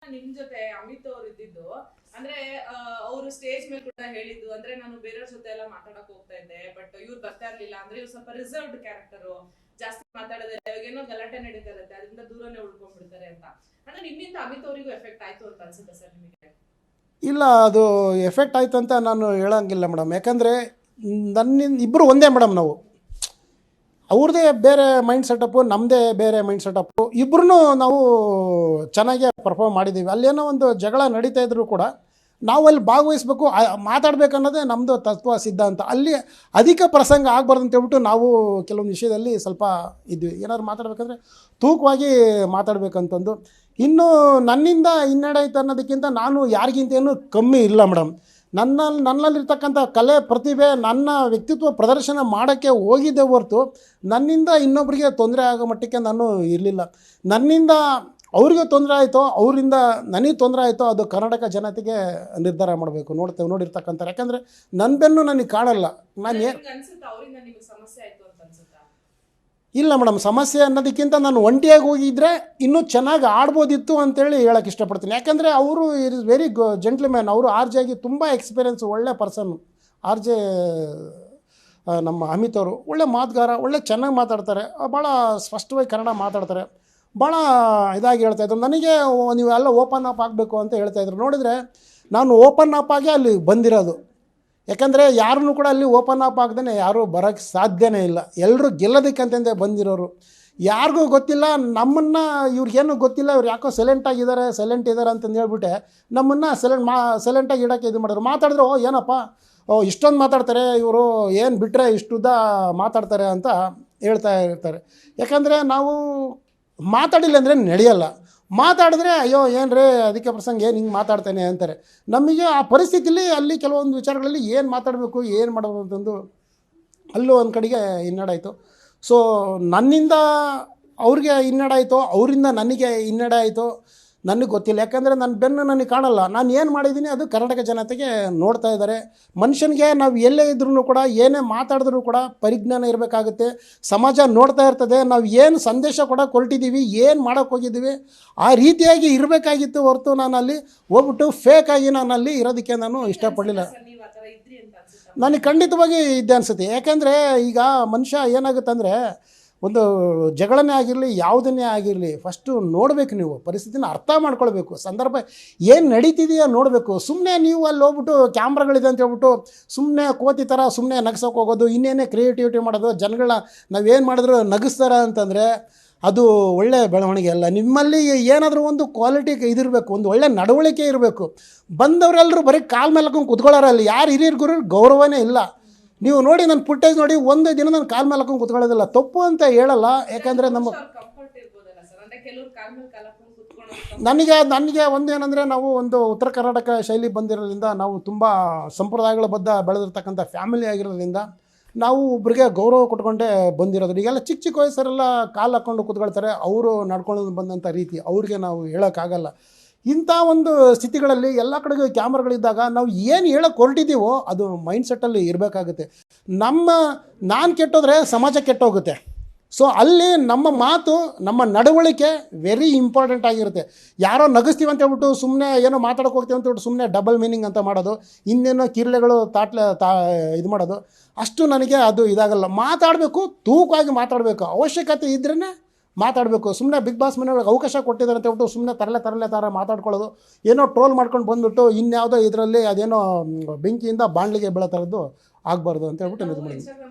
ನಿಮ್ ಜೊತೆ ಅಮಿತ್ ಅವ್ರು ಇದ್ದಿದ್ದು ಅಂದ್ರೆ ಅವರು ಸ್ಟೇಜ್ ಮೇಲೆ ಕೂಡ ಹೇಳಿದ್ದು ಅಂದ್ರೆ ನಾನು ಬೇರೆಯವ್ರ ಜೊತೆ ಎಲ್ಲ ಮಾತಾಡಕ್ ಹೋಗ್ತಾ ಇದ್ದೆ ಬಟ್ ಇವ್ರು ಬರ್ತಾ ಇರ್ಲಿಲ್ಲ ಅಂದ್ರೆ ಇವ್ರು ಸ್ವಲ್ಪ ರಿಸರ್ವ್ಡ್ ಕ್ಯಾರೆಕ್ಟರ್ ಜಾಸ್ತಿ ಮಾತಾಡೋದಿಲ್ಲ ಏನೋ ಗಲಾಟೆ ನಡೀತಾ ಇರುತ್ತೆ ಅದರಿಂದ ದೂರನೇ ಉಳ್ಕೊಂಡ್ಬಿಡ್ತಾರೆ ಅಂತ ಅಂದ್ರೆ ನಿಮ್ಮಿಂದ ಅಮಿತ್ ಅವರಿಗೂ ಎಫೆಕ್ಟ್ ಆಯ್ತು ಅಂತ ಅನ್ಸುತ್ತೆ ಸರ್ ನಿಮಗೆ? ಇಲ್ಲ, ಅದು ಎಫೆಕ್ಟ್ ಆಯ್ತು ಅಂತ ನಾನು ಹೇಳೋಂಗಿಲ್ಲ ಮೇಡಮ್. ಯಾಕಂದರೆ ನನ್ನಿಂದ ಇಬ್ಬರು ಒಂದೇ ಮೇಡಮ್. ನಾವು ಅವ್ರದ್ದೇ ಬೇರೆ ಮೈಂಡ್ ಸೆಟಪ್ಪು, ನಮ್ಮದೇ ಬೇರೆ ಮೈಂಡ್ ಸೆಟಪ್ಪು. ಇಬ್ಬರೂ ನಾವು ಚೆನ್ನಾಗೇ ಪರ್ಫಾರ್ಮ್ ಮಾಡಿದ್ದೀವಿ. ಅಲ್ಲೇನೋ ಒಂದು ಜಗಳ ನಡೀತಾ ಇದ್ದರೂ ಕೂಡ ನಾವು ಅಲ್ಲಿ ಭಾಗವಹಿಸ್ಬೇಕು, ಮಾತಾಡಬೇಕು ಅನ್ನೋದೇ ನಮ್ಮದು ತತ್ವ ಸಿದ್ಧಾಂತ. ಅಲ್ಲಿ ಅಧಿಕ ಪ್ರಸಂಗ ಆಗಬಾರ್ದು ಅಂತ ಹೇಳ್ಬಿಟ್ಟು ನಾವು ಕೆಲವೊಂದು ವಿಷಯದಲ್ಲಿ ಸ್ವಲ್ಪ ಇದ್ವಿ. ಏನಾದ್ರು ಮಾತಾಡಬೇಕಂದ್ರೆ ತೂಕವಾಗಿ ಮಾತಾಡಬೇಕಂತಂದು. ಇನ್ನು ನನ್ನಿಂದ ಹಿನ್ನಡೆ ಆಯ್ತು ಅನ್ನೋದಕ್ಕಿಂತ ನಾನು ಯಾರಿಗಿಂತ ಏನು ಕಮ್ಮಿ ಇಲ್ಲ ಮೇಡಮ್. ನನ್ನಲ್ಲಿರ್ತಕ್ಕಂಥ ಕಲೆ ಪ್ರತಿಭೆ ನನ್ನ ವ್ಯಕ್ತಿತ್ವ ಪ್ರದರ್ಶನ ಮಾಡೋಕ್ಕೆ ಹೋಗಿದ್ದೆ ಹೊರತು ನನ್ನಿಂದ ಇನ್ನೊಬ್ಬರಿಗೆ ತೊಂದರೆ ಆಗೋ ಮಟ್ಟಕ್ಕೆ ನಾನು ಇರಲಿಲ್ಲ. ನನ್ನಿಂದ ಅವ್ರಿಗೆ ತೊಂದರೆ ಆಯಿತೋ, ಅವರಿಂದ ನನಗೆ ತೊಂದರೆ ಆಯಿತೋ, ಅದು ಕರ್ನಾಟಕ ಜನತೆಗೆ ನಿರ್ಧಾರ ಮಾಡಬೇಕು. ನೋಡಿರ್ತಕ್ಕಂಥ. ಯಾಕಂದರೆ ನನ್ನ ಬೆನ್ನು ನನಗೆ ಕಾಣಲ್ಲ. ನಾನು ಇಲ್ಲ ಮೇಡಮ್, ಸಮಸ್ಯೆ ಅನ್ನೋದಕ್ಕಿಂತ ನಾನು ಒಂಟಿಯಾಗಿ ಹೋಗಿದ್ದರೆ ಇನ್ನೂ ಚೆನ್ನಾಗಿ ಆಡ್ಬೋದಿತ್ತು ಅಂತೇಳಿ ಹೇಳೋಕ್ಕೆ ಇಷ್ಟಪಡ್ತೀನಿ. ಯಾಕಂದರೆ ಅವರು ಇಸ್ ವೆರಿ ಜೆಂಟ್ಲ್ಮ್ಯಾನ್. ಅವರು ಆರ್ ಜೆ ಆಗಿ ತುಂಬ ಎಕ್ಸ್ಪೀರಿಯೆನ್ಸ್, ಒಳ್ಳೆ ಪರ್ಸನ್ ಆರ್ ಜೆ. ನಮ್ಮ ಅಮಿತ್ ಅವರು ಒಳ್ಳೆ ಮಾತುಗಾರ, ಒಳ್ಳೆ ಚೆನ್ನಾಗಿ ಮಾತಾಡ್ತಾರೆ, ಭಾಳ ಸ್ಪಷ್ಟವಾಗಿ ಕನ್ನಡ ಮಾತಾಡ್ತಾರೆ, ಭಾಳ ಇದಾಗಿ ಹೇಳ್ತಾಯಿದ್ರು. ನನಗೆ ನೀವೆಲ್ಲ ಓಪನ್ ಅಪ್ ಆಗಬೇಕು ಅಂತ ಹೇಳ್ತಾಯಿದ್ರು. ನೋಡಿದರೆ ನಾನು ಓಪನ್ ಅಪ್ ಆಗಿ ಅಲ್ಲಿ ಬಂದಿರೋದು. ಯಾಕಂದರೆ ಯಾರನ್ನೂ ಕೂಡ ಅಲ್ಲಿ ಓಪನ್ ಅಪ್ ಆಗದೇ ಯಾರೂ ಬರೋಕ್ಕೆ ಸಾಧ್ಯನೇ ಇಲ್ಲ. ಎಲ್ಲರೂ ಗೆಲ್ಲೋದಕ್ಕಂತಂದೇ ಬಂದಿರೋರು. ಯಾರಿಗೂ ಗೊತ್ತಿಲ್ಲ ನಮ್ಮನ್ನು, ಇವ್ರಿಗೇನು ಗೊತ್ತಿಲ್ಲ, ಇವ್ರು ಯಾಕೋ ಸೈಲೆಂಟ್ ಇದ್ದಾರೆ ಅಂತಂದು ಹೇಳ್ಬಿಟ್ಟೆ ನಮ್ಮನ್ನು ಸೈಲೆಂಟಾಗಿ ಇಡೋಕ್ಕೆ ಇದು ಮಾಡಿದ್ರು. ಮಾತಾಡಿದ್ರು, ಏನಪ್ಪ ಇಷ್ಟೊಂದು ಮಾತಾಡ್ತಾರೆ ಇವರು, ಏನು ಬಿಟ್ಟರೆ ಇಷ್ಟುದ್ದ ಮಾತಾಡ್ತಾರೆ ಅಂತ ಹೇಳ್ತಾ ಇರ್ತಾರೆ. ಯಾಕಂದರೆ ನಾವು ಮಾತಾಡಿಲ್ಲ ಅಂದರೆ ನಡೆಯಲ್ಲ. ಮಾತಾಡಿದ್ರೆ ಅಯ್ಯೋ ಏನು ರೀ ಅದಕ್ಕೆ ಪ್ರಸಂಗ ಏನು ಹಿಂಗೆ ಮಾತಾಡ್ತಾನೆ ಅಂತಾರೆ. ನಮಗೆ ಆ ಪರಿಸ್ಥಿತಿಲಿ ಅಲ್ಲಿ ಕೆಲವೊಂದು ವಿಚಾರಗಳಲ್ಲಿ ಏನು ಮಾತಾಡಬೇಕು, ಏನು ಮಾಡಬೇಕು ಅಂತಂದು ಅಲ್ಲೂ ಒಂದು ಕಡೆಗೆ ಹಿನ್ನಡಾಯಿತು. ಸೊ ನನ್ನಿಂದ ಅವ್ರಿಗೆ ಹಿನ್ನಡೆ ಆಯಿತು, ಅವರಿಂದ ನನಗೆ ಹಿನ್ನಡೆ ಆಯಿತು, ನನಗೆ ಗೊತ್ತಿಲ್ಲ. ಯಾಕಂದರೆ ನನ್ನ ಬೆನ್ನು ನನಗೆ ಕಾಣಲ್ಲ. ನಾನು ಏನು ಮಾಡಿದ್ದೀನಿ ಅದು ಕರ್ನಾಟಕ ಜನತೆಗೆ ನೋಡ್ತಾ ಇದ್ದಾರೆ. ಮನುಷ್ಯನಿಗೆ ನಾವು ಎಲ್ಲೇ ಇದ್ರೂ ಕೂಡ, ಏನೇ ಮಾತಾಡಿದ್ರೂ ಕೂಡ ಪರಿಜ್ಞಾನ ಇರಬೇಕಾಗುತ್ತೆ. ಸಮಾಜ ನೋಡ್ತಾ ಇರ್ತದೆ. ನಾವು ಏನು ಸಂದೇಶ ಕೊಡೋಕೆ ಹೊರಟಿದ್ದೀವಿ, ಏನು ಮಾಡೋಕ್ಕೆ ಹೋಗಿದ್ದೀವಿ, ಆ ರೀತಿಯಾಗಿ ಇರಬೇಕಾಗಿತ್ತು ಹೊರತು ನಾನು ಅಲ್ಲಿ ಹೋಗ್ಬಿಟ್ಟು ಫೇಕಾಗಿ ನಾನು ಅಲ್ಲಿ ಇರೋದಕ್ಕೆ ನಾನು ಇಷ್ಟಪಡಲಿಲ್ಲ. ನನಗೆ ಖಂಡಿತವಾಗಿ ಇದ್ದೆ ಅನಿಸುತ್ತೆ. ಯಾಕೆಂದರೆ ಈಗ ಮನುಷ್ಯ ಏನಾಗುತ್ತೆ ಅಂದರೆ, ಒಂದು ಜಗಳನೇ ಆಗಿರಲಿ, ಯಾವುದನ್ನೇ ಆಗಿರಲಿ, ಫಸ್ಟು ನೋಡಬೇಕು. ನೀವು ಪರಿಸ್ಥಿತಿನ ಅರ್ಥ ಮಾಡ್ಕೊಳ್ಬೇಕು. ಸಂದರ್ಭ ಏನು ನಡೀತಿದೆಯೋ ನೋಡಬೇಕು. ಸುಮ್ಮನೆ ನೀವು ಅಲ್ಲಿ ಹೋಗ್ಬಿಟ್ಟು ಕ್ಯಾಮ್ರಾಗಳಿದೆ ಅಂತ ಹೇಳ್ಬಿಟ್ಟು ಸುಮ್ಮನೆ ಕೋತಿ ಥರ ಸುಮ್ಮನೆ ನಗ್ಸೋಕೆ ಹೋಗೋದು, ಇನ್ನೇನೇ ಕ್ರಿಯೇಟಿವಿಟಿ ಮಾಡೋದು, ಜನಗಳನ್ನ ನಾವೇನು ಮಾಡಿದ್ರು ನಗಿಸ್ತಾರೆ ಅಂತಂದರೆ ಅದು ಒಳ್ಳೆ ಬೆಳವಣಿಗೆ ಅಲ್ಲ. ನಿಮ್ಮಲ್ಲಿ ಏನಾದರೂ ಒಂದು ಕ್ವಾಲಿಟಿ ಇದಿರಬೇಕು, ಒಂದು ಒಳ್ಳೆ ನಡವಳಿಕೆ ಇರಬೇಕು. ಬಂದವರೆಲ್ಲರೂ ಬರೀ ಕಾಲು ಮೇಲೆ ಹಾಕೊಂಡು ಕುತ್ಕೊಳ್ಳೋರಲ್ಲಿ ಯಾರು ಹಿರಿಯರು ಗುರು ಗೌರವನೇ ಇಲ್ಲ. ನೀವು ನೋಡಿ ನನ್ನ ಫುಟೇಜ್ ನೋಡಿ, ಒಂದೇ ದಿನ ನಾನು ಕಾಲು ಮೇಲೆ ಹಾಕೊಂಡು ಕುತ್ಕೊಳ್ಳೋದಿಲ್ಲ. ತಪ್ಪು ಅಂತ ಹೇಳಲ್ಲ. ಯಾಕಂದರೆ ನನಗೆ ಒಂದೇನೆಂದರೆ, ನಾವು ಒಂದು ಉತ್ತರ ಕರ್ನಾಟಕ ಶೈಲಿ ಬಂದಿರೋದ್ರಿಂದ, ನಾವು ತುಂಬ ಸಂಪ್ರದಾಯಗಳ ಬದ್ಧ ಬೆಳೆದಿರ್ತಕ್ಕಂಥ ಫ್ಯಾಮಿಲಿ ಆಗಿರೋದ್ರಿಂದ ನಾವು ಒಬ್ರಿಗೆ ಗೌರವ ಕೊಟ್ಕೊಂಡೇ ಬಂದಿರೋದು. ಈಗೆಲ್ಲ ಚಿಕ್ಕ ವಯಸ್ಸರೆಲ್ಲ ಕಾಲು ಹಾಕ್ಕೊಂಡು ಕೂತ್ಕೊಳ್ತಾರೆ. ಅವರು ನಡ್ಕೊಂಡು ಬಂದಂಥ ರೀತಿ ಅವ್ರಿಗೆ ನಾವು ಹೇಳೋಕ್ಕಾಗಲ್ಲ. ಇಂಥ ಒಂದು ಸ್ಥಿತಿಗಳಲ್ಲಿ ಎಲ್ಲ ಕಡೆಗೂ ಕ್ಯಾಮ್ರಾಗಳಿದ್ದಾಗ ನಾವು ಏನು ಹೇಳೋಕ್ಕೆ ಹೊರಟಿದ್ದೀವೋ ಅದು ಮೈಂಡ್ಸೆಟ್ಟಲ್ಲಿ ಇರಬೇಕಾಗುತ್ತೆ. ನಾನು ಕೆಟ್ಟೋದ್ರೆ ಸಮಾಜ ಕೆಟ್ಟೋಗುತ್ತೆ. ಸೊ ಅಲ್ಲಿ ನಮ್ಮ ಮಾತು, ನಮ್ಮ ನಡವಳಿಕೆ ವೆರಿ ಇಂಪಾರ್ಟೆಂಟ್ ಆಗಿರುತ್ತೆ. ಯಾರೋ ನಗಿಸ್ತೀವಿ ಅಂತ ಹೇಳ್ಬಿಟ್ಟು ಸುಮ್ಮನೆ ಏನೋ ಮಾತಾಡೋಕೆ ಹೋಗ್ತೀವಿ ಅಂತ ಹೇಳ್ಬಿಟ್ಟು ಸುಮ್ಮನೆ ಡಬಲ್ ಮೀನಿಂಗ್ ಅಂತ ಮಾಡೋದು, ಇನ್ನೇನೋ ಕಿರ್ಲೆಗಳು ಇದು ಮಾಡೋದು, ಅಷ್ಟು ನನಗೆ ಅದು ಇದಾಗಲ್ಲ. ಮಾತಾಡಬೇಕು, ತೂಕವಾಗಿ ಮಾತಾಡಬೇಕು, ಅವಶ್ಯಕತೆ ಇದ್ರೇ ಮಾತಾಡಬೇಕು. ಸುಮ್ಮನೆ ಬಿಗ್ ಬಾಸ್ ಮನೆಯೊಳಗೆ ಅವಕಾಶ ಕೊಟ್ಟಿದ್ದಾರೆ ಅಂತ ಹೇಳ್ಬಿಟ್ಟು ಸುಮ್ಮನೆ ತರಲೆ ಥರ ಮಾತಾಡ್ಕೊಳ್ಳೋದು, ಏನೋ ಟ್ರೋಲ್ ಮಾಡ್ಕೊಂಡು ಬಂದುಬಿಟ್ಟು ಇನ್ಯಾವುದೋ ಇದರಲ್ಲಿ ಅದೇನೋ ಬೆಂಕಿಯಿಂದ ಬಾಣಲಿಗೆ ಬೀಳೋ ಥರದ್ದು ಆಗಬಾರ್ದು ಅಂತ ಹೇಳ್ಬಿಟ್ಟು ಇದು ಮಾಡಿದ್ವಿ.